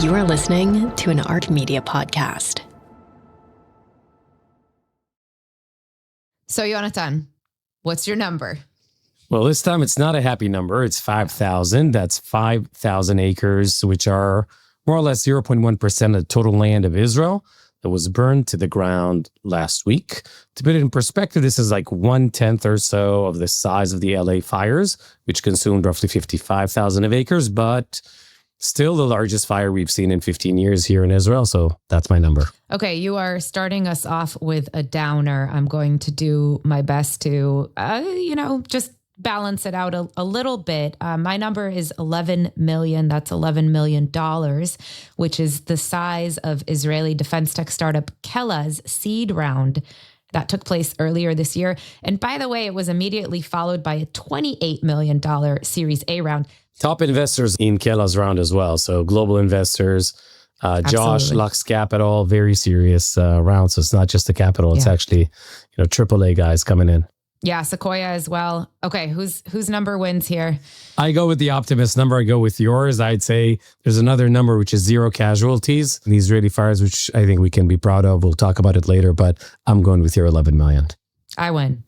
You are listening to an Art Media podcast. So, Yonatan, what's your number? Well, this time it's not a happy number. It's 5,000. That's 5,000 acres, which are more or less 0.1% of the total land of Israel that was burned to the ground last week. To put it in perspective, this is like 1/10 or so of the size of the LA fires, which consumed roughly 55,000 of acres, but still the largest fire we've seen in 15 years here in Israel. So that's my number. Okay, you are starting us off with a downer. I'm going to do my best to, just balance it out a little bit. My number is 11 million. That's $11 million, which is the size of Israeli defense tech startup Kella's seed round that took place earlier this year. And by the way, it was immediately followed by a $28 million Series A round. Top investors in Kella's round as well. So global investors, Josh, Lux Capital, very serious round. So it's not just the capital. It's actually, AAA guys coming in. Yeah, Sequoia as well. Okay, whose number wins here? I go with the optimist number. I go with yours. I'd say there's another number, which is 0 casualties in the Israeli fires, which I think we can be proud of. We'll talk about it later, but I'm going with your 11 million. I win.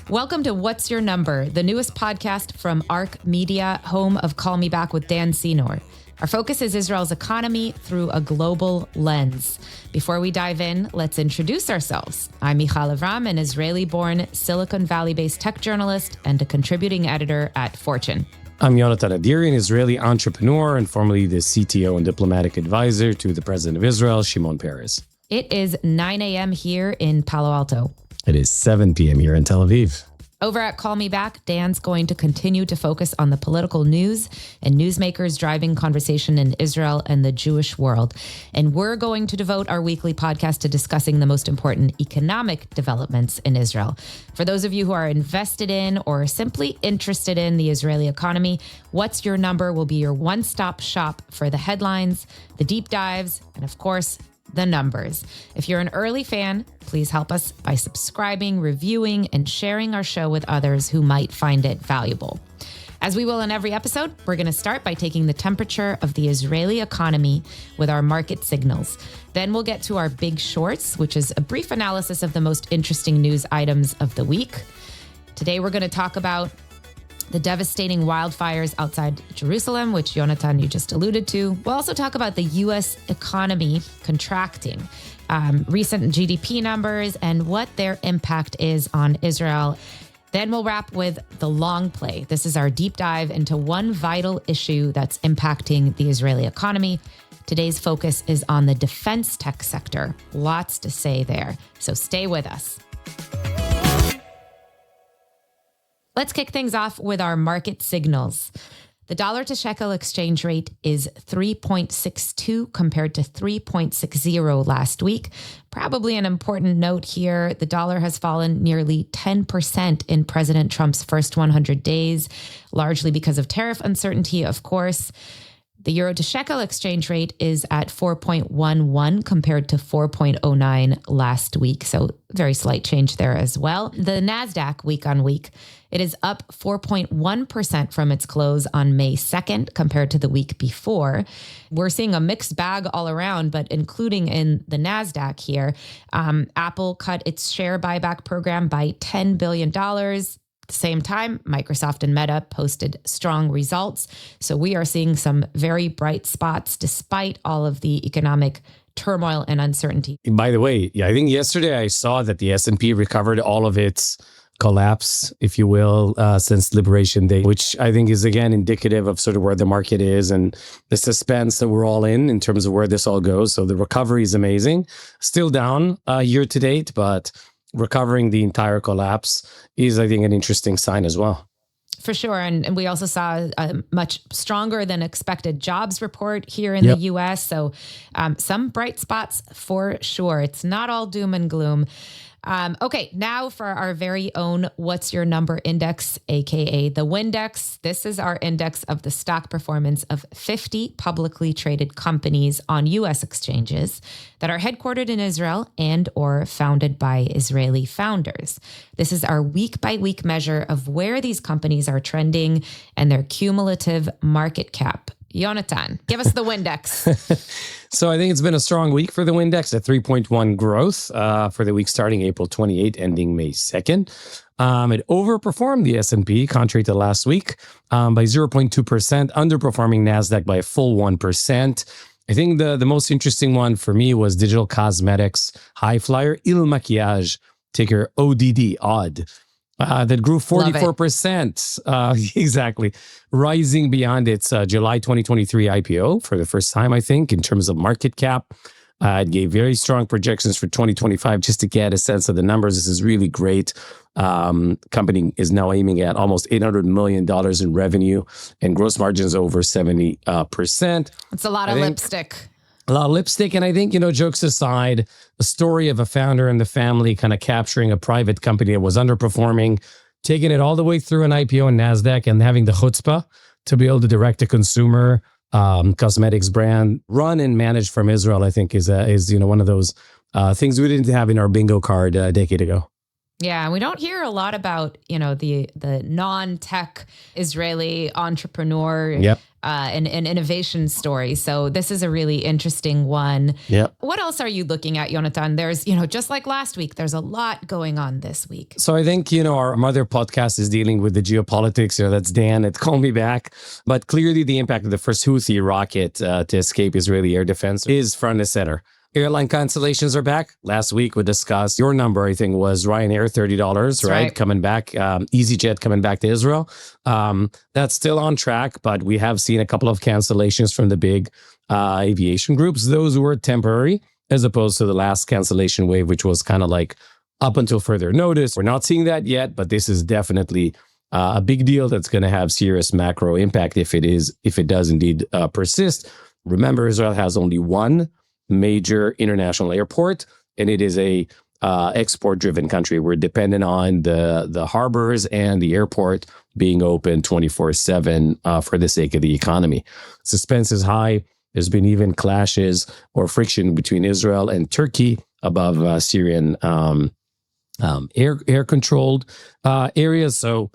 Welcome to What's Your Number, the newest podcast from ARC Media, home of Call Me Back with Dan Senor. Our focus is Israel's economy through a global lens. Before we dive in, let's introduce ourselves. I'm Michal Lev-Ram, an Israeli-born Silicon Valley-based tech journalist and a contributing editor at Fortune. I'm Yonatan Adiri, an Israeli entrepreneur and formerly the CTO and diplomatic advisor to the President of Israel, Shimon Peres. It is 9 a.m. here in Palo Alto. It is 7 p.m. here in Tel Aviv. Over at Call Me Back, Dan's going to continue to focus on the political news and newsmakers driving conversation in Israel and the Jewish world. And we're going to devote our weekly podcast to discussing the most important economic developments in Israel. For those of you who are invested in or simply interested in the Israeli economy, What's Your Number will be your one-stop shop for the headlines, the deep dives, and of course, the numbers. If you're an early fan, please help us by subscribing, reviewing, and sharing our show with others who might find it valuable. As we will in every episode, we're going to start by taking the temperature of the Israeli economy with our market signals. Then we'll get to our big shorts, which is a brief analysis of the most interesting news items of the week. Today, we're going to talk about the devastating wildfires outside Jerusalem, which Yonatan, you just alluded to. We'll also talk about the U.S. economy contracting, recent GDP numbers, and what their impact is on Israel. Then we'll wrap with the long play. This is our deep dive into one vital issue that's impacting the Israeli economy. Today's focus is on the defense tech sector. Lots to say there, so stay with us. Let's kick things off with our market signals. The dollar to shekel exchange rate is 3.62 compared to 3.60 last week. Probably an important note here, the dollar has fallen nearly 10% in President Trump's first 100 days, largely because of tariff uncertainty, of course. The euro to shekel exchange rate is at 4.11 compared to 4.09 last week. So very slight change there as well. The NASDAQ week on week, it is up 4.1% from its close on May 2nd compared to the week before. We're seeing a mixed bag all around, but including in the NASDAQ here, Apple cut its share buyback program by $10 billion. At the same time, Microsoft and Meta posted strong results. So we are seeing some very bright spots despite all of the economic turmoil and uncertainty. By the way, I think yesterday I saw that the S&P recovered all of its collapse, if you will, since Liberation Day, which I think is, again, indicative of sort of where the market is and the suspense that we're all in terms of where this all goes. So the recovery is amazing. Still down year to date, but recovering the entire collapse is, I think, an interesting sign as well. For sure. And we also saw a much stronger than expected jobs report here in the U.S. So some bright spots for sure. It's not all doom and gloom. Okay, now for our very own What's Your Number Index, aka the Windex. This is our index of the stock performance of 50 publicly traded companies on U.S. exchanges that are headquartered in Israel and or founded by Israeli founders. This is our week-by-week measure of where these companies are trending and their cumulative market cap. Yonatan, give us the Windex. So I think it's been a strong week for the Windex at 3.1 growth for the week starting April 28, ending May 2nd. It overperformed the S&P, contrary to last week, by 0.2%, underperforming NASDAQ by a full 1%. I think the most interesting one for me was digital cosmetics high flyer Il Maquillage, ticker ODD, odd. That grew 44%. Exactly. Rising beyond its July 2023 IPO for the first time, I think, in terms of market cap. It gave very strong projections for 2025 just to get a sense of the numbers. This is really great. Company is now aiming at almost $800 million in revenue and gross margins over 70%. It's a lot of lipstick. A lot of lipstick. And I think, jokes aside, the story of a founder and the family kind of capturing a private company that was underperforming, taking it all the way through an IPO in NASDAQ and having the chutzpah to be able to direct a consumer cosmetics brand run and managed from Israel, I think is one of those things we didn't have in our bingo card a decade ago. Yeah, we don't hear a lot about, the non-tech Israeli entrepreneur and innovation story. So this is a really interesting one. Yep. What else are you looking at, Yonatan? There's, just like last week, there's a lot going on this week. So I think, our mother podcast is dealing with the geopolitics. That's Dan at Call Me Back. But clearly the impact of the first Houthi rocket to escape Israeli air defense is front and center. Airline cancellations are back. Last week we discussed your number, I think, was Ryanair, $30, right? Coming back. EasyJet coming back to Israel. That's still on track, but we have seen a couple of cancellations from the big aviation groups. Those were temporary, as opposed to the last cancellation wave, which was kind of like up until further notice. We're not seeing that yet, but this is definitely a big deal that's going to have serious macro impact if it does indeed persist. Remember, Israel has only one major international airport, and it is a export-driven country. We're dependent on the harbors and the airport being open 24/7 for the sake of the economy. Suspense is high. There's been even clashes or friction between Israel and Turkey above Syrian air-controlled areas. So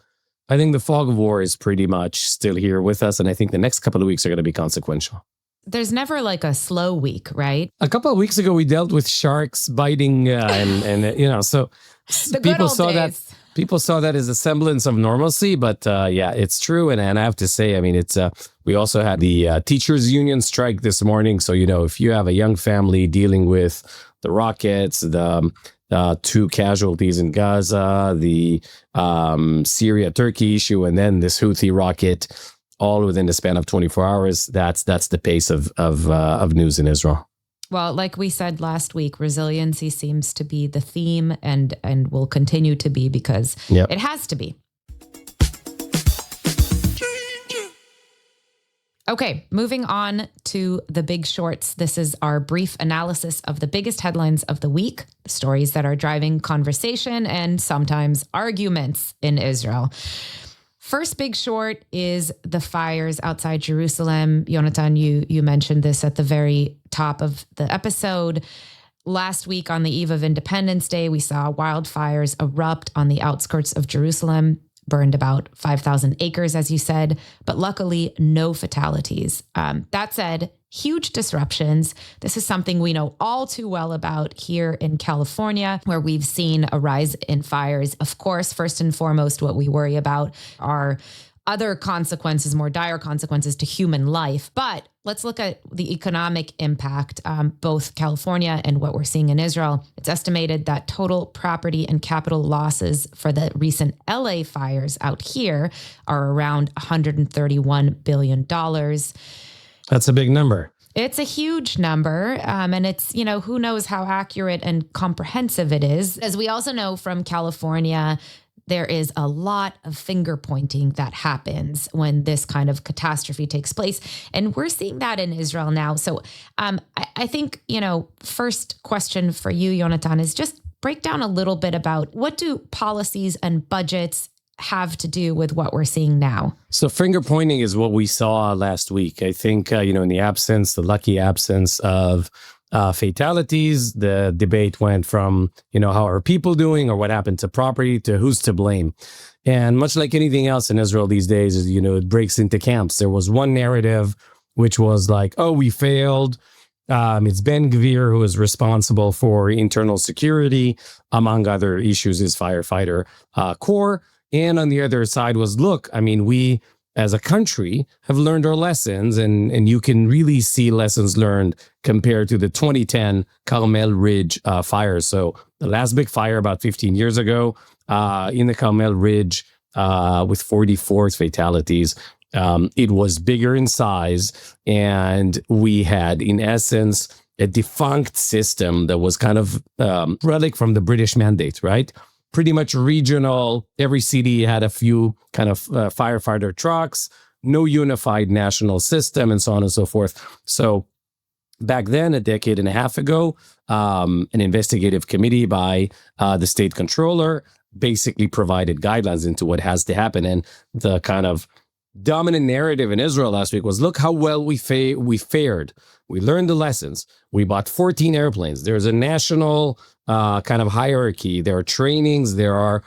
I think the fog of war is pretty much still here with us, and I think the next couple of weeks are going to be consequential. There's never like a slow week, right? A couple of weeks ago, we dealt with sharks biting, so people saw days. People saw that as a semblance of normalcy, but it's true. And I have to say, it's we also had the teachers union strike this morning. So if you have a young family dealing with the rockets, the 2 casualties in Gaza, the Syria-Turkey issue, and then this Houthi rocket, all within the span of 24 hours. That's the pace of news in Israel. Well, like we said last week, resiliency seems to be the theme and will continue to be because it has to be. Okay, moving on to the big shorts. This is our brief analysis of the biggest headlines of the week, the stories that are driving conversation and sometimes arguments in Israel. First big short is the fires outside Jerusalem. Yonatan, you mentioned this at the very top of the episode. Last week on the eve of Independence Day, we saw wildfires erupt on the outskirts of Jerusalem, burned about 5,000 acres, as you said, but luckily no fatalities. That said, huge disruptions. This is something we know all too well about here in California, where we've seen a rise in fires. Of course, first and foremost, what we worry about are other consequences, more dire consequences to human life. But let's look at the economic impact, both California and what we're seeing in Israel. It's estimated that total property and capital losses for the recent LA fires out here are around $131 billion. That's a big number. It's a huge number. And it's, who knows how accurate and comprehensive it is. As we also know from California, there is a lot of finger pointing that happens when this kind of catastrophe takes place. And we're seeing that in Israel now. So I think, first question for you, Yonatan, is just break down a little bit about what do policies and budgets have to do with what we're seeing now? So finger pointing is what we saw last week. I think, in the lucky absence of fatalities, the debate went from, how are people doing or what happened to property to who's to blame. And much like anything else in Israel these days, it breaks into camps. There was one narrative, which was like, oh, we failed. It's Ben Gvir who is responsible for internal security, among other issues, his firefighter corps. And on the other side was, look, we as a country have learned our lessons, and you can really see lessons learned compared to the 2010 Carmel Ridge fires. So the last big fire about 15 years ago in the Carmel Ridge with 44 fatalities. It was bigger in size, and we had, in essence, a defunct system that was kind of relic from the British Mandate, right? Pretty much regional. Every city had a few kind of firefighter trucks, no unified national system, and so on and so forth. So back then, a decade and a half ago, an investigative committee by the state controller basically provided guidelines into what has to happen. And the kind of dominant narrative in Israel last week was, look how well we fared. We learned the lessons. We bought 14 airplanes. There's a national kind of hierarchy. There are trainings. There are,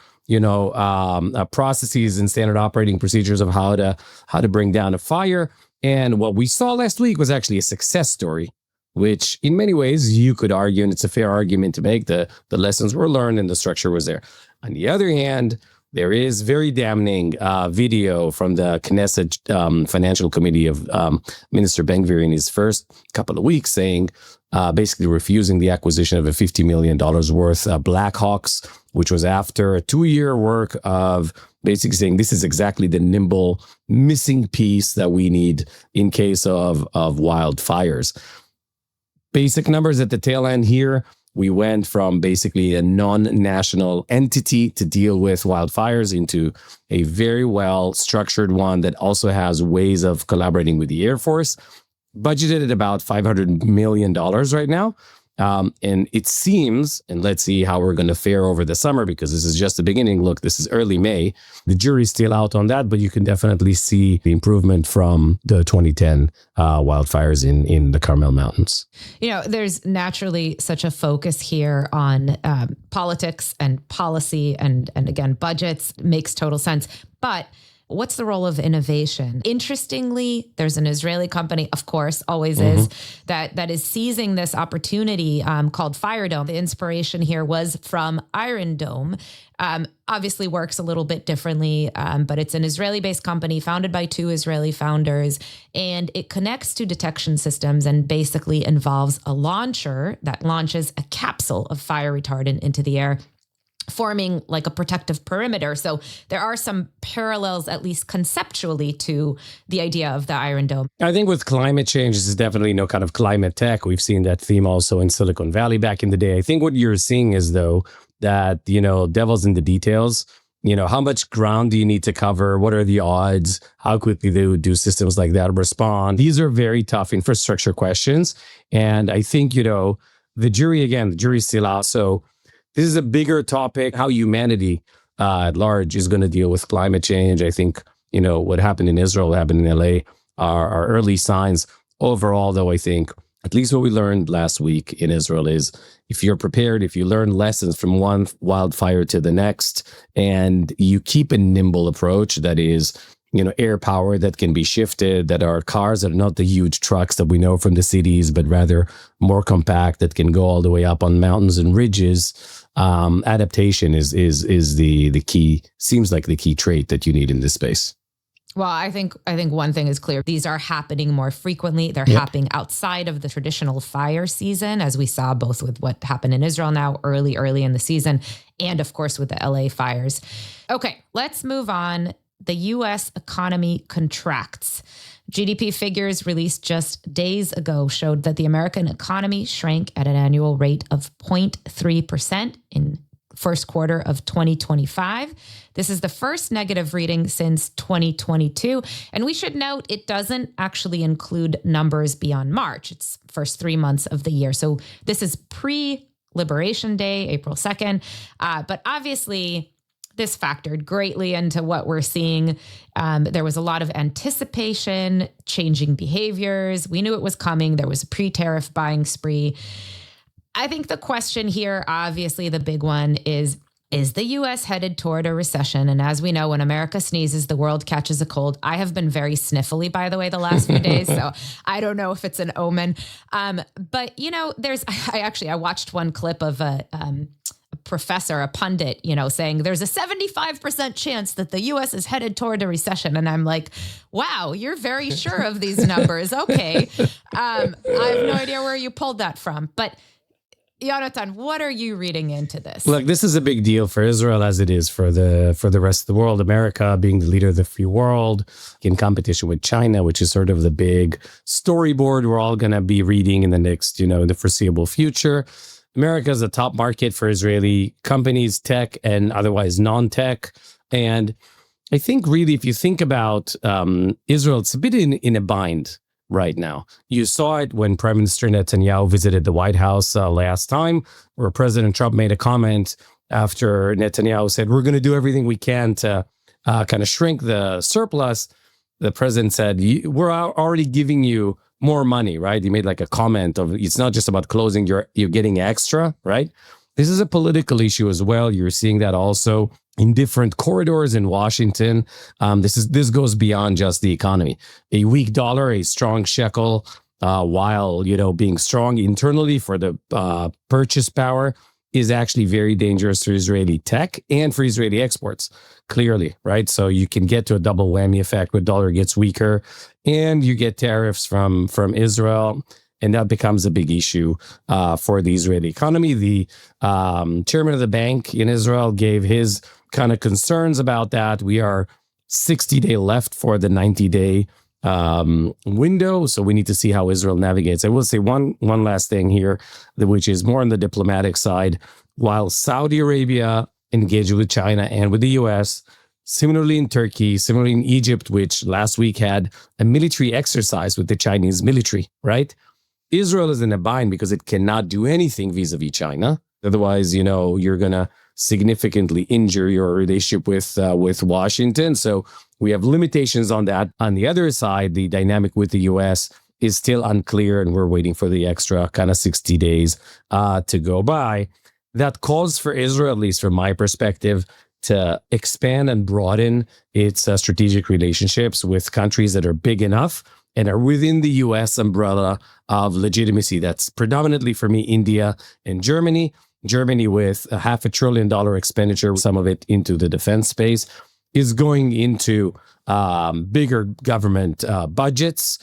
processes and standard operating procedures of how to bring down a fire. And what we saw last week was actually a success story, which in many ways you could argue, and it's a fair argument to make, the lessons were learned and the structure was there. On the other hand, there is very damning video from the Knesset Financial Committee of Minister Ben-Gvir in his first couple of weeks saying, basically refusing the acquisition of a $50 million worth Black Hawks, which was after a 2-year work of basically saying this is exactly the nimble missing piece that we need in case of wildfires. Basic numbers at the tail end here. We went from basically a non-national entity to deal with wildfires into a very well-structured one that also has ways of collaborating with the Air Force, budgeted at about $500 million right now. And it seems, and let's see how we're going to fare over the summer, because this is just the beginning. Look, this is early May. The jury's still out on that, but you can definitely see the improvement from the 2010 wildfires in the Carmel Mountains. There's naturally such a focus here on politics and policy and again, budgets. Makes total sense. But what's the role of innovation? Interestingly, there's an Israeli company, of course, always is, that is seizing this opportunity called Fire Dome. The inspiration here was from Iron Dome. Obviously works a little bit differently, but it's an Israeli-based company founded by 2 Israeli founders, and it connects to detection systems and basically involves a launcher that launches a capsule of fire retardant into the air, forming like a protective perimeter. So there are some parallels, at least conceptually, to the idea of the Iron Dome. I think with climate change, this is definitely no kind of climate tech. We've seen that theme also in Silicon Valley back in the day. I think what you're seeing is, though, that, devil's in the details. How much ground do you need to cover? What are the odds? How quickly do systems like that respond? These are very tough infrastructure questions. And I think, the jury's still out. So this is a bigger topic, how humanity at large is going to deal with climate change. I think, what happened in Israel, what happened in LA are early signs. Overall, though, I think at least what we learned last week in Israel is if you're prepared, if you learn lessons from one wildfire to the next, and you keep a nimble approach that is, air power that can be shifted, that are cars that are not the huge trucks that we know from the cities, but rather more compact that can go all the way up on mountains and ridges. Adaptation is the key, seems like the key trait that you need in this space. Well, I think one thing is clear. These are happening more frequently. They're happening outside of the traditional fire season, as we saw both with what happened in Israel now early in the season, and of course with the LA fires. Okay, let's move on. The U.S. economy contracts. GDP figures released just days ago showed that the American economy shrank at an annual rate of 0.3% in first quarter of 2025. This is the first negative reading since 2022. And we should note it doesn't actually include numbers beyond March. It's first 3 months of the year. So this is Liberation Day, April 2nd. But obviously, this factored greatly into what we're seeing. There was a lot of anticipation, changing behaviors. We knew it was coming. There was a pre-tariff buying spree. I think the question here, obviously the big one is the U.S. headed toward a recession? And as we know, when America sneezes, the world catches a cold. I have been very sniffly, by the way, the last few days. So I don't know if it's an omen. But, I watched one clip of a professor, a pundit, saying there's a 75% chance that the U.S. is headed toward a recession. And I'm like, wow, you're very sure of these numbers. Okay. I have no idea where you pulled that from. But Yonatan, what are you reading into this? Look, this is a big deal for Israel as it is for the rest of the world. America being the leader of the free world in competition with China, which is sort of the big storyboard we're all going to be reading in the next, the foreseeable future. America is a top market for Israeli companies, tech and otherwise non-tech. And I think really, if you think about Israel, it's a bit in a bind right now. You saw it when Prime Minister Netanyahu visited the White House last time, where President Trump made a comment after Netanyahu said, we're going to do everything we can to kind of shrink the surplus. The president said, we're already giving you more money, right? He made like a comment of, it's not just about closing, you're getting extra, right? This is a political issue as well. You're seeing that also in different corridors in Washington. This goes beyond just the economy. A weak dollar, a strong shekel, while being strong internally for the purchase power, is actually very dangerous for Israeli tech and for Israeli exports, clearly, right? So you can get to a double whammy effect where dollar gets weaker and you get tariffs from Israel. And that becomes a big issue for the Israeli economy. The chairman of the bank in Israel gave his kind of concerns about that. We are 60-day left for the 90-day window. So we need to see how Israel navigates. I will say one last thing here, which is more on the diplomatic side. While Saudi Arabia engaged with China and with the U.S., similarly in Turkey, similarly in Egypt, which last week had a military exercise with the Chinese military, right? Israel is in a bind because it cannot do anything vis-a-vis China. Otherwise, you're going to significantly injure your relationship with Washington. So we have limitations on that. On the other side, the dynamic with the U.S. is still unclear, and we're waiting for the extra kind of 60 days to go by. That calls for Israel, at least from my perspective, to expand and broaden its strategic relationships with countries that are big enough and are within the U.S. umbrella of legitimacy. That's predominantly, for me, India and Germany. Germany, with a $500 billion expenditure, some of it into the defense space, is going into bigger government budgets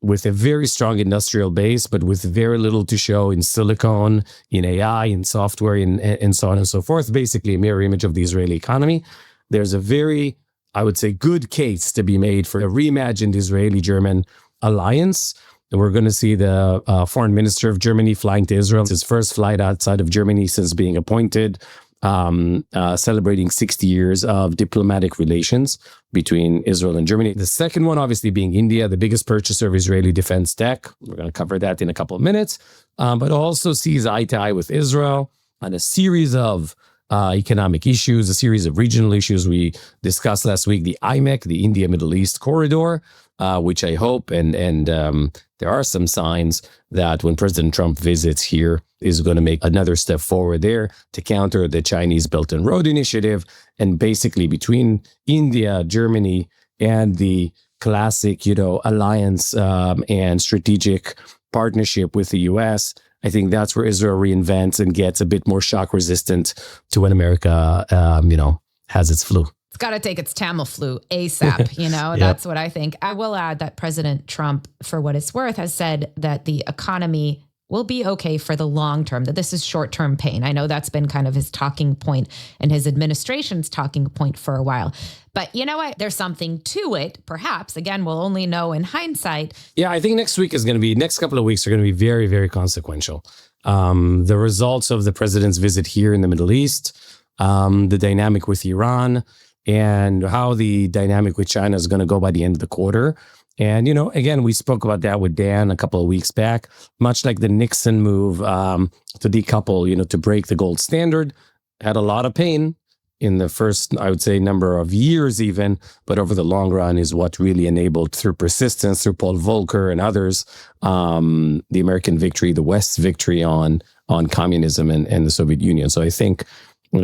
with a very strong industrial base, but with very little to show in silicon, in AI, in software, and so on and so forth. Basically, a mirror image of the Israeli economy. There's a very, I would say, good case to be made for a reimagined Israeli-German alliance. And we're going to see the foreign minister of Germany flying to Israel. It's his first flight outside of Germany since being appointed, celebrating 60 years of diplomatic relations between Israel and Germany. The second one, obviously, being India, the biggest purchaser of Israeli defense tech. We're going to cover that in a couple of minutes, but also sees eye to eye with Israel on a series of economic issues, a series of regional issues. We discussed last week the IMEC, the India-Middle East corridor, which I hope, and there are some signs that when President Trump visits here, is going to make another step forward there to counter the Chinese Belt and Road Initiative. And basically between India, Germany, and the classic, alliance and strategic partnership with the U.S., I think that's where Israel reinvents and gets a bit more shock resistant to when America, has its flu. It's got to take its Tamiflu ASAP. That's what I think. I will add that President Trump, for what it's worth, has said that the economy will be okay for the long term, that this is short-term pain. I know that's been kind of his talking point and his administration's talking point for a while. But you know what? There's something to it, perhaps. Again, we'll only know in hindsight. Yeah, I think next couple of weeks are going to be very, very consequential. The results of the president's visit here in the Middle East, the dynamic with Iran, and how the dynamic with China is going to go by the end of the quarter And, again, we spoke about that with Dan a couple of weeks back, much like the Nixon move to decouple, to break the gold standard, had a lot of pain in the first, I would say, number of years even, but over the long run is what really enabled, through persistence, through Paul Volcker and others, the American victory, the West's victory on communism and the Soviet Union. So I think,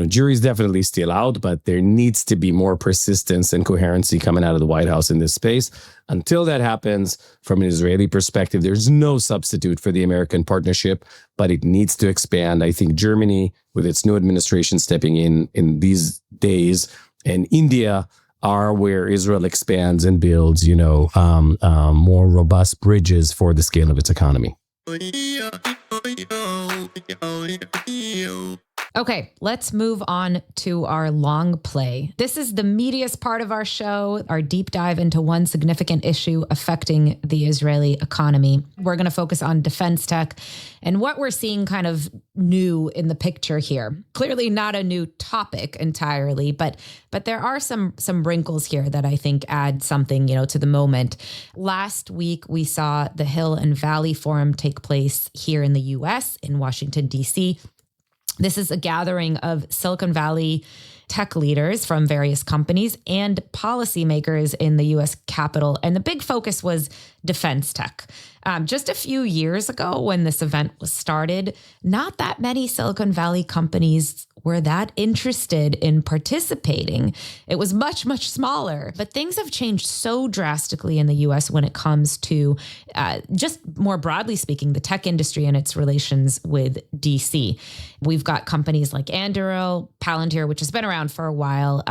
jury's definitely still out, but there needs to be more persistence and coherency coming out of the White House in this space. Until that happens, from an Israeli perspective, there's no substitute for the American partnership, but it needs to expand. I think Germany, with its new administration stepping in these days, and India are where Israel expands and builds, more robust bridges for the scale of its economy. Okay, let's move on to our long play. This is the meatiest part of our show, our deep dive into one significant issue affecting the Israeli economy. We're going to focus on defense tech and what we're seeing kind of new in the picture here. Clearly not a new topic entirely, but there are some wrinkles here that I think add something, to the moment. Last week, we saw the Hill and Valley Forum take place here in the U.S. in Washington, D.C. This is a gathering of Silicon Valley tech leaders from various companies and policymakers in the U.S. Capitol. And the big focus was defense tech. Just a few years ago when this event was started, not that many Silicon Valley companies were that interested in participating. It was much, much smaller. But things have changed so drastically in the U.S. when it comes to, just more broadly speaking, the tech industry and its relations with D.C. We've got companies like Anduril, Palantir, which has been around for a while,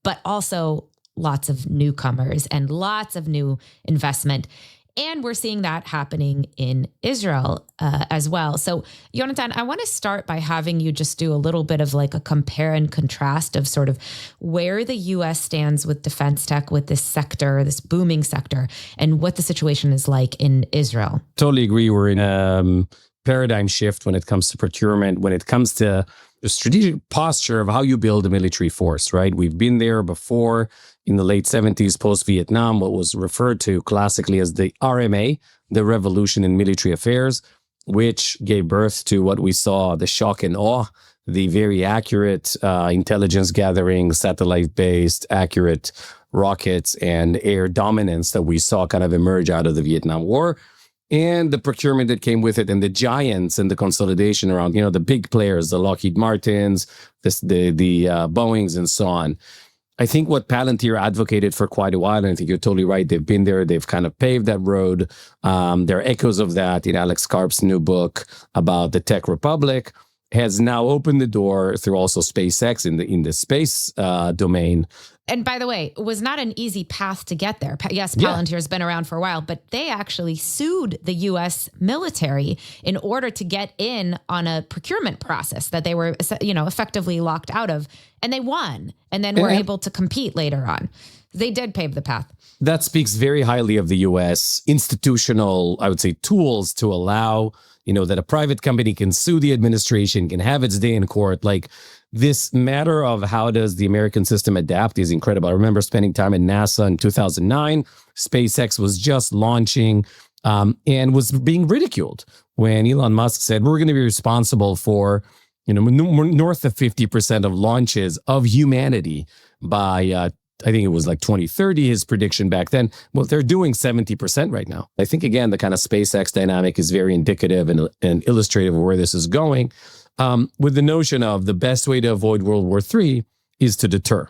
but also lots of newcomers and lots of new investment. And we're seeing that happening in Israel as well. So, Yonatan, I want to start by having you just do a little bit of like a compare and contrast of sort of where the U.S. stands with defense tech, with this sector, this booming sector, and what the situation is like in Israel. Totally agree. We're in a paradigm shift when it comes to procurement, when it comes to the strategic posture of how you build a military force, right? We've been there before in the late 70s, post-Vietnam, what was referred to classically as the RMA, the Revolution in Military Affairs, which gave birth to what we saw, the shock and awe, the very accurate intelligence gathering, satellite-based, accurate rockets and air dominance that we saw kind of emerge out of the Vietnam War. And the procurement that came with it, and the giants and the consolidation around, the big players, the Lockheed Martins, the Boeings, and so on. I think what Palantir advocated for quite a while, and I think you're totally right, they've been there, they've kind of paved that road. There are echoes of that in Alex Karp's new book about the Tech Republic, has now opened the door through also SpaceX in the space domain. And by the way, it was not an easy path to get there. Yes, Palantir has been around for a while, but they actually sued the U.S. military in order to get in on a procurement process that they were, effectively locked out of. And they won, and then were able to compete later on. They did pave the path. That speaks very highly of the U.S. institutional, I would say, tools to allow, that a private company can sue the administration, can have its day in court. Like, this matter of how does the American system adapt is incredible. I remember spending time at NASA in 2009. SpaceX was just launching and was being ridiculed when Elon Musk said, we're going to be responsible for, north of 50% of launches of humanity by I think it was like 2030, his prediction back then. Well, they're doing 70% right now. I think, again, the kind of SpaceX dynamic is very indicative and illustrative of where this is going, with the notion of the best way to avoid World War III is to deter.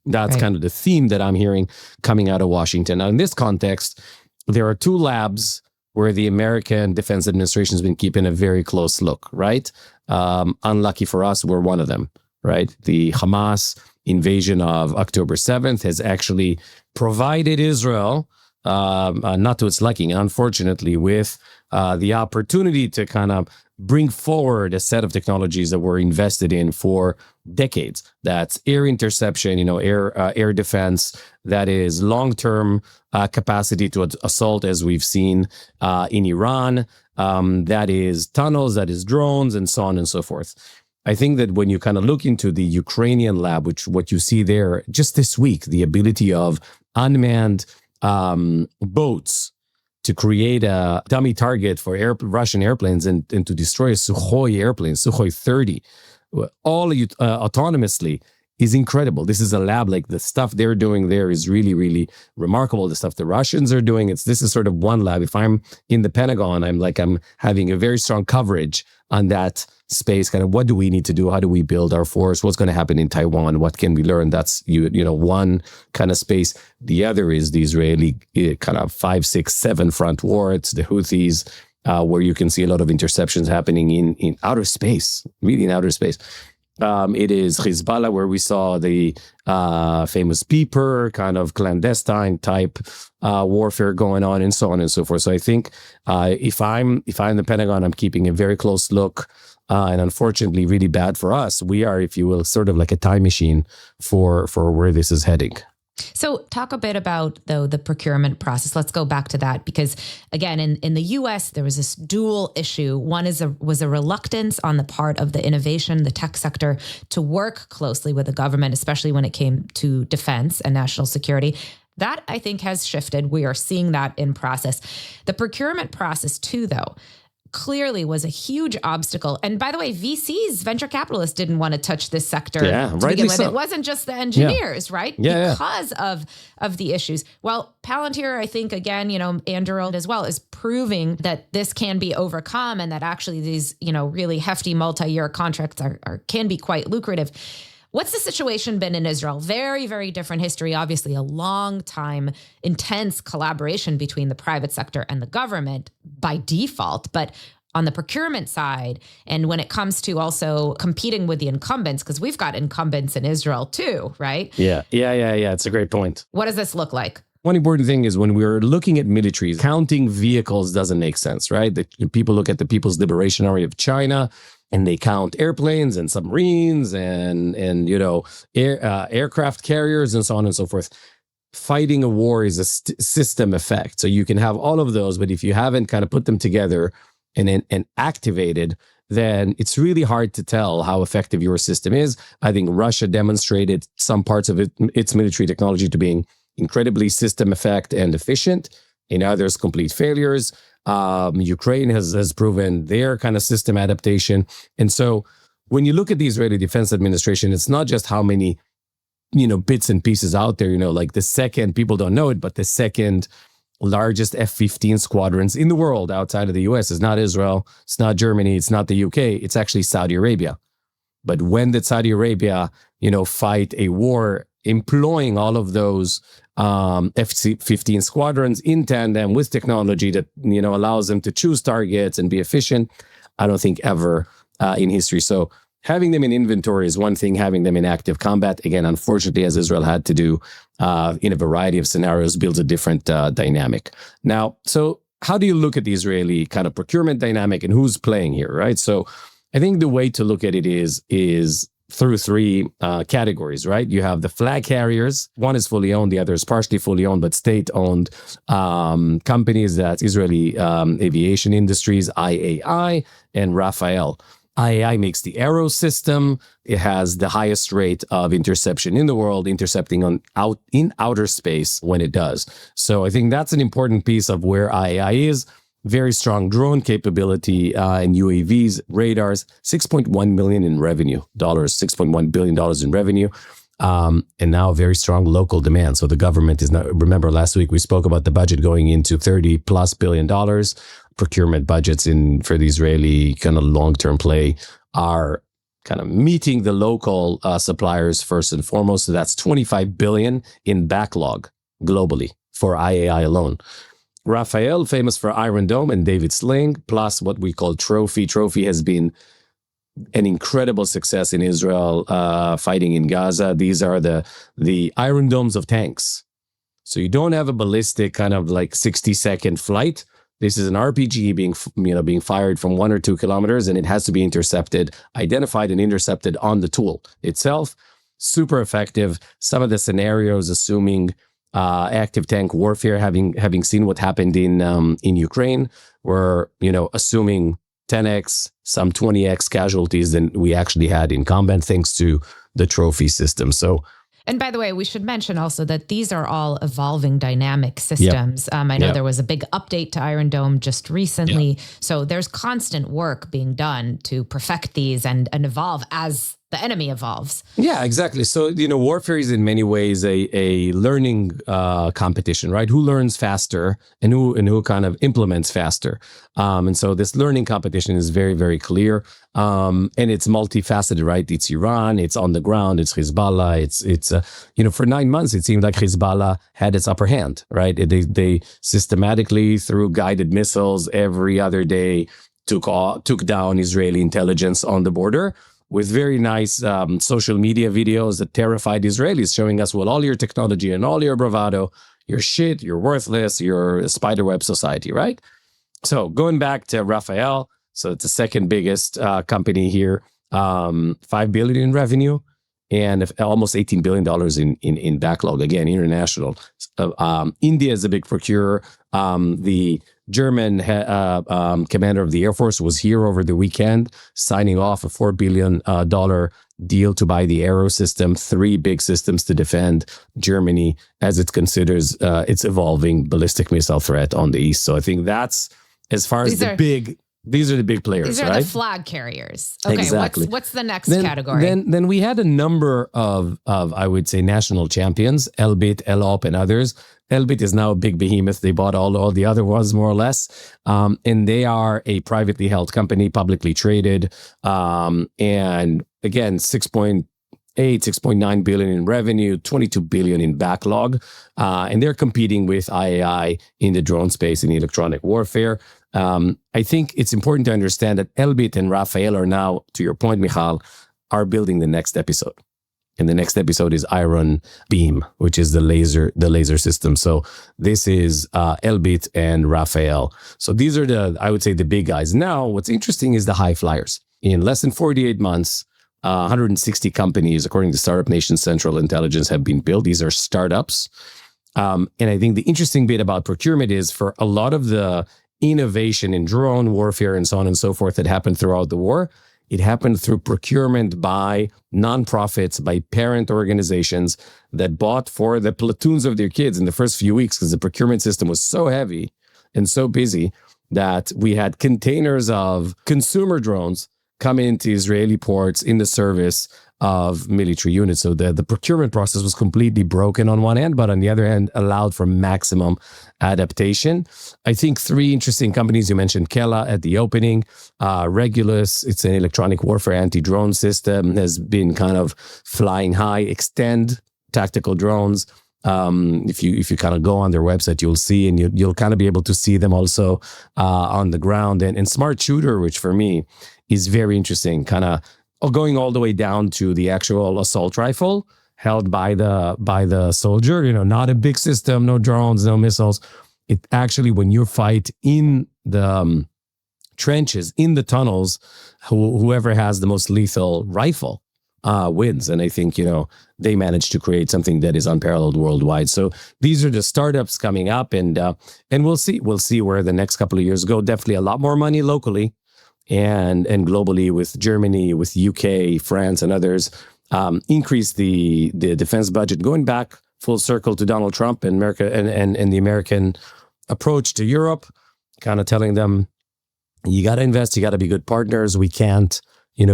That's kind of the theme that I'm hearing coming out of Washington. Now, in this context, there are two labs where the American Defense Administration has been keeping a very close look, right? Unlucky for us, we're one of them, right? The Hamas invasion of October 7th has actually provided Israel, not to its liking, unfortunately, with the opportunity to kind of bring forward a set of technologies that were invested in for decades. That's air interception, air defense. That is long-term capacity to assault, as we've seen in Iran. That is tunnels, that is drones, and so on and so forth. I think that when you kind of look into the Ukrainian lab, which what you see there just this week, the ability of unmanned boats to create a dummy target for Russian airplanes and to destroy a Sukhoi airplane, Sukhoi 30, all autonomously, is incredible. This is a lab. Like, the stuff they're doing there is really, really remarkable. The stuff the Russians are doing, this is sort of one lab. If I'm in the Pentagon, I'm having a very strong coverage on that space. Kind of, what do we need to do? How do we build our force? What's going to happen in Taiwan? What can we learn? That's one kind of space. The other is the Israeli kind of 5, 6, 7 front war. It's the Houthis, where you can see a lot of interceptions happening in outer space, really in outer space. It is Hezbollah, where we saw the famous beeper, kind of clandestine type warfare going on, and so on and so forth. So I think if I'm the Pentagon, I'm keeping a very close look. And unfortunately, really bad for us. We are, if you will, sort of like a time machine for where this is heading. So talk a bit about, though, the procurement process. Let's go back to that, because, again, in the U.S., there was this dual issue. One was a reluctance on the part of the innovation, the tech sector, to work closely with the government, especially when it came to defense and national security. That, I think, has shifted. We are seeing that in process. The procurement process, too, though, clearly was a huge obstacle. And by the way, VCs, venture capitalists, didn't want to touch this sector to begin with. So. It wasn't just the engineers, right? Because of the issues. Well, Palantir, I think, again, Andrew as well, is proving that this can be overcome, and that actually these, really hefty multi-year contracts can be quite lucrative. What's the situation been in Israel? Very, very different history. Obviously, a long time, intense collaboration between the private sector and the government by default. But on the procurement side, and when it comes to also competing with the incumbents, because we've got incumbents in Israel too, right? Yeah. It's a great point. What does this look like? One important thing is, when we're looking at militaries, counting vehicles doesn't make sense, right? People look at the People's Liberation Army of China, and they count airplanes and submarines and aircraft carriers and so on and so forth. Fighting a war is a system effect. So you can have all of those, but if you haven't kind of put them together and activated, then it's really hard to tell how effective your system is. I think Russia demonstrated some parts of its military technology to being incredibly system effect and efficient. In others, complete failures. Ukraine has proven their kind of system adaptation. And so when you look at the Israeli Defense Administration, it's not just how many, bits and pieces out there, like the second, people don't know it, but the second largest F-15 squadrons in the world outside of the US is not Israel, it's not Germany, it's not the UK, it's actually Saudi Arabia. But when did Saudi Arabia, fight a war employing all of those F-15 squadrons in tandem with technology that, allows them to choose targets and be efficient? I don't think ever in history. So having them in inventory is one thing, having them in active combat, again, unfortunately, as Israel had to do in a variety of scenarios, builds a different dynamic. Now, so how do you look at the Israeli kind of procurement dynamic and who's playing here, right? So I think the way to look at it is through 3 categories, right? You have the flag carriers. One is fully owned, the other is partially fully owned, but state-owned companies. That's Israeli Aviation Industries, IAI, and Rafael. IAI makes the Arrow system. It has the highest rate of interception in the world, intercepting in outer space when it does. So I think that's an important piece of where IAI is. Very strong drone capability and UAVs, radars, $6.1 million in revenue, $6.1 billion in revenue, and now very strong local demand. So the government is not, remember last week we spoke about the budget going into $30+ billion. Procurement budgets for the Israeli kind of long-term play are kind of meeting the local suppliers first and foremost. So that's $25 billion in backlog globally for IAI alone. Rafael, famous for Iron Dome and David Sling, plus what we call Trophy. Trophy has been an incredible success in Israel, fighting in Gaza. These are the Iron Domes of tanks. So you don't have a ballistic kind of like 60-second flight. This is an RPG being fired from 1 or 2 kilometers, and it has to be identified and intercepted on the tool itself. Super effective. Some of the scenarios, assuming active tank warfare, having seen what happened in Ukraine, were assuming 10x, some 20x casualties than we actually had in combat, thanks to the Trophy system. So. And by the way, we should mention also that these are all evolving dynamic systems. I know there was a big update to Iron Dome just recently. So there's constant work being done to perfect these and evolve as the enemy evolves. Yeah, exactly. So, warfare is in many ways a learning competition, right? Who learns faster and who kind of implements faster. And so this learning competition is very, very clear. And it's multifaceted, right? It's Iran, it's on the ground, it's Hezbollah, it's for 9 months, it seemed like Hezbollah had its upper hand, right? They systematically, through guided missiles every other day, took down Israeli intelligence on the border, with very nice social media videos that terrified Israelis, showing us, well, all your technology and all your bravado, you're shit, you're worthless, you're a spiderweb society, right? So going back to Rafael, so it's the second biggest company here, $5 billion in revenue and almost $18 billion in backlog, again, international. India is a big procurer. The German commander of the Air Force was here over the weekend, signing off a $4 billion deal to buy the Arrow system, 3 big systems to defend Germany as it considers its evolving ballistic missile threat on the east. So I think that's, as far as these are the big players, these are right? the flag carriers. Okay, exactly. What's the next category? Then we had a number of I would say national champions, Elbit, Elop, and others. Elbit is now a big behemoth. They bought all the other ones, more or less. And they are a privately held company, publicly traded. And again, 6.9 billion in revenue, 22 billion in backlog. And they're competing with IAI in the drone space in electronic warfare. I think it's important to understand that Elbit and Rafael are now, to your point, Michal, are building the next episode. And the next episode is Iron Beam, which is the laser system. So this is Elbit and Rafael. So these are I would say, the big guys. Now, what's interesting is the high flyers. In less than 48 months, 160 companies, according to Startup Nation Central Intelligence, have been built. These are startups. And I think the interesting bit about procurement is, for a lot of the innovation in drone warfare and so on and so forth that happened throughout the war, it happened through procurement by nonprofits, by parent organizations that bought for the platoons of their kids in the first few weeks, because the procurement system was so heavy and so busy that we had containers of consumer drones coming into Israeli ports in the service of military units. So the procurement process was completely broken on one end, but on the other end, allowed for maximum adaptation. I think 3 interesting companies. You mentioned Kela at the opening. Regulus, it's an electronic warfare anti-drone system, has been kind of flying high. Extend tactical drones. If you kind of go on their website, you'll see, and you'll kind of be able to see them also on the ground. And Smart Shooter, which for me is very interesting, kind of going all the way down to the actual assault rifle held by the soldier. Not a big system, no drones, no missiles. It actually, when you fight in the trenches, in the tunnels, whoever has the most lethal rifle wins. And I think, they managed to create something that is unparalleled worldwide. So these are the startups coming up, and we'll see where the next couple of years go. Definitely a lot more money locally and globally, with Germany, with UK, France, and others, increase the defense budget, going back full circle to Donald Trump and America and the American approach to Europe, kind of telling them, you got to invest, you got to be good partners. We can't,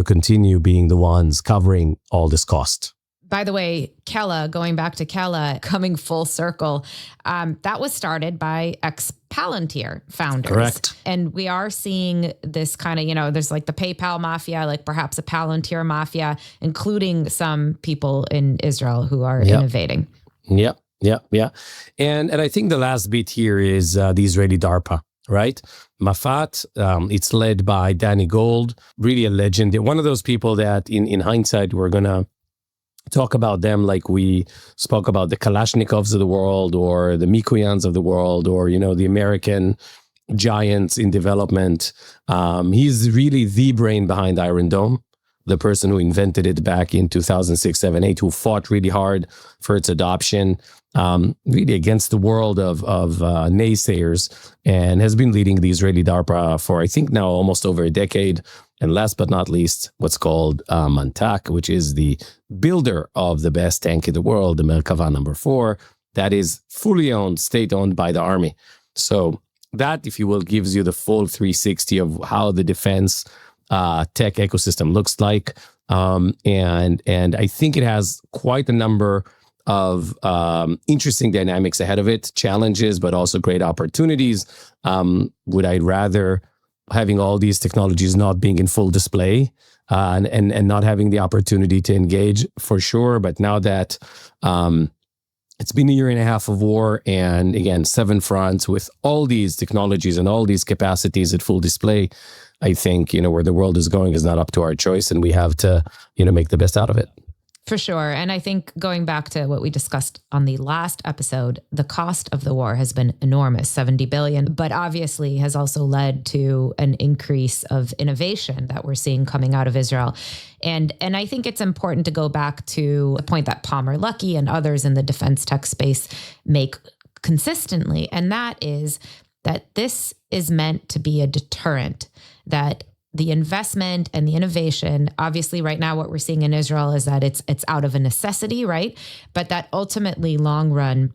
continue being the ones covering all this cost. By the way, Kela, going back to Kela, coming full circle, that was started by ex-Palantir founders. Correct. And we are seeing this kind of, there's like the PayPal mafia, like perhaps a Palantir mafia, including some people in Israel who are innovating. Yeah. And I think the last bit here is the Israeli DARPA, right? Mafat, it's led by Danny Gold, really a legend. One of those people that in hindsight, we're going to talk about them like we spoke about the Kalashnikovs of the world, or the Mikuyans of the world, or, the American giants in development. He's really the brain behind Iron Dome, the person who invented it back in 2006, 7, 8, who fought really hard for its adoption, really against the world of naysayers, and has been leading the Israeli DARPA for, I think, now almost over a decade. And last but not least, what's called unpack, which is the builder of the best tank in the world, the Merkava number 4, that is fully owned, state-owned by the army. So that, if you will, gives you the full 360 of how the defense tech ecosystem looks like. And I think it has quite a number of interesting dynamics ahead of it, challenges, but also great opportunities. Would I rather having all these technologies not being in full display and not having the opportunity to engage? For sure. But now that it's been a year and a half of war, and again, 7 fronts with all these technologies and all these capacities at full display, I think, where the world is going is not up to our choice, and we have to, make the best out of it. For sure. And I think going back to what we discussed on the last episode, the cost of the war has been enormous, 70 billion, but obviously has also led to an increase of innovation that we're seeing coming out of Israel. And I think it's important to go back to a point that Palmer Luckey and others in the defense tech space make consistently. And that is that this is meant to be a deterrent, that the investment and the innovation, obviously right now what we're seeing in Israel is that it's out of a necessity, right? But that ultimately long run,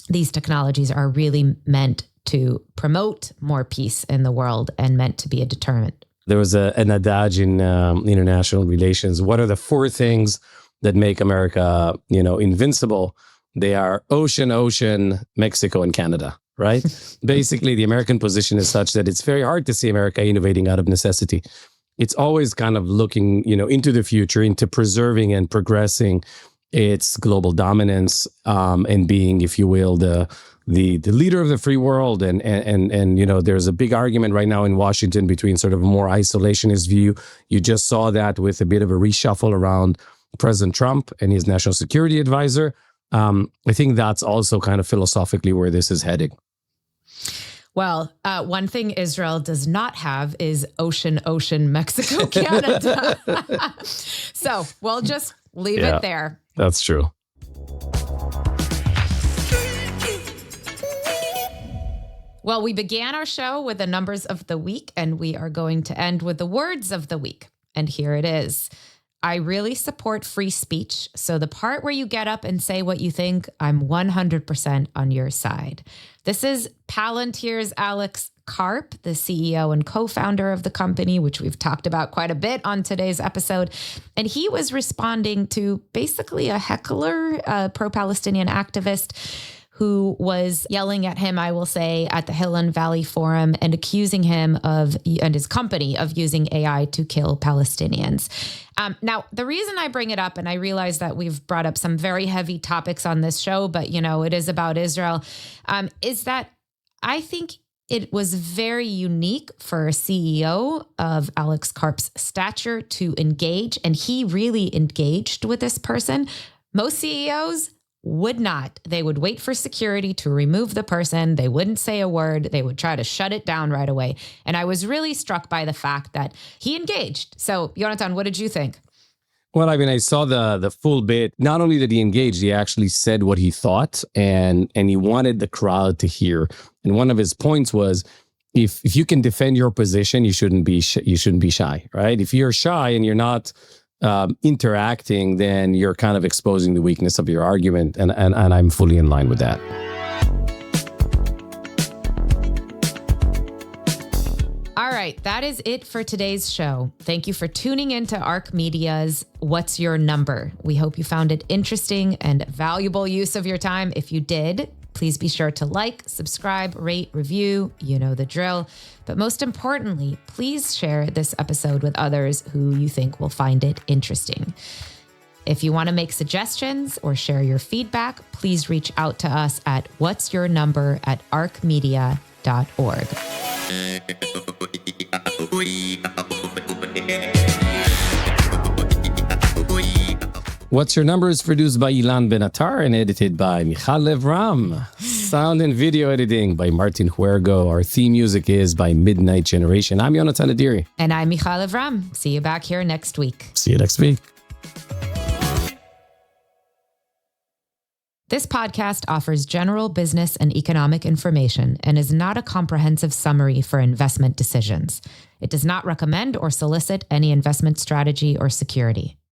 these technologies are really meant to promote more peace in the world and meant to be a deterrent. There was an adage in international relations. What are the 4 things that make America, invincible? They are ocean, Mexico, and Canada. Right? Basically, the American position is such that it's very hard to see America innovating out of necessity. It's always kind of looking, into the future, into preserving and progressing its global dominance, and being, if you will, the leader of the free world. And there's a big argument right now in Washington between sort of a more isolationist view. You just saw that with a bit of a reshuffle around President Trump and his national security advisor. I think that's also kind of philosophically where this is heading. Well, one thing Israel does not have is ocean, Mexico, Canada. So we'll just leave it there. That's true. Well, we began our show with the numbers of the week, and we are going to end with the words of the week. And here it is. I really support free speech. So the part where you get up and say what you think, I'm 100% on your side. This is Palantir's Alex Karp, the CEO and co-founder of the company, which we've talked about quite a bit on today's episode. And he was responding to basically a heckler, a pro-Palestinian activist who was yelling at him, I will say, at the Hill and Valley Forum and accusing him and his company of using AI to kill Palestinians. Now, the reason I bring it up, and I realize that we've brought up some very heavy topics on this show, but, it is about Israel, is that I think it was very unique for a CEO of Alex Karp's stature to engage, and he really engaged with this person. Most CEOs would not. They would wait for security to remove the person. They wouldn't say a word. They would try to shut it down right away. And I was really struck by the fact that he engaged. So, Yonatan, what did you think? Well, I saw the full bit. Not only did he engage, he actually said what he thought, and he wanted the crowd to hear. And one of his points was, if you can defend your position, you shouldn't be shy, right? If you're shy and you're not interacting, then you're kind of exposing the weakness of your argument. And I'm fully in line with that. All right, that is it for today's show. Thank you for tuning in to ARC Media's What's Your Number? We hope you found it interesting and valuable use of your time. If you did, please be sure to like, subscribe, rate, review. You know the drill. But most importantly, please share this episode with others who you think will find it interesting. If you want to make suggestions or share your feedback, please reach out to us at whatsyournumber@arcmedia.org. What's Your Number is produced by Ilan Ben-Attar and edited by Michal Lev-Ram. Sound and video editing by Martin Huergo. Our theme music is by Midnight Generation. I'm Yonatan Adiri. And I'm Michal Lev-Ram. See you back here next week. See you next week. This podcast offers general business and economic information and is not a comprehensive summary for investment decisions. It does not recommend or solicit any investment strategy or security.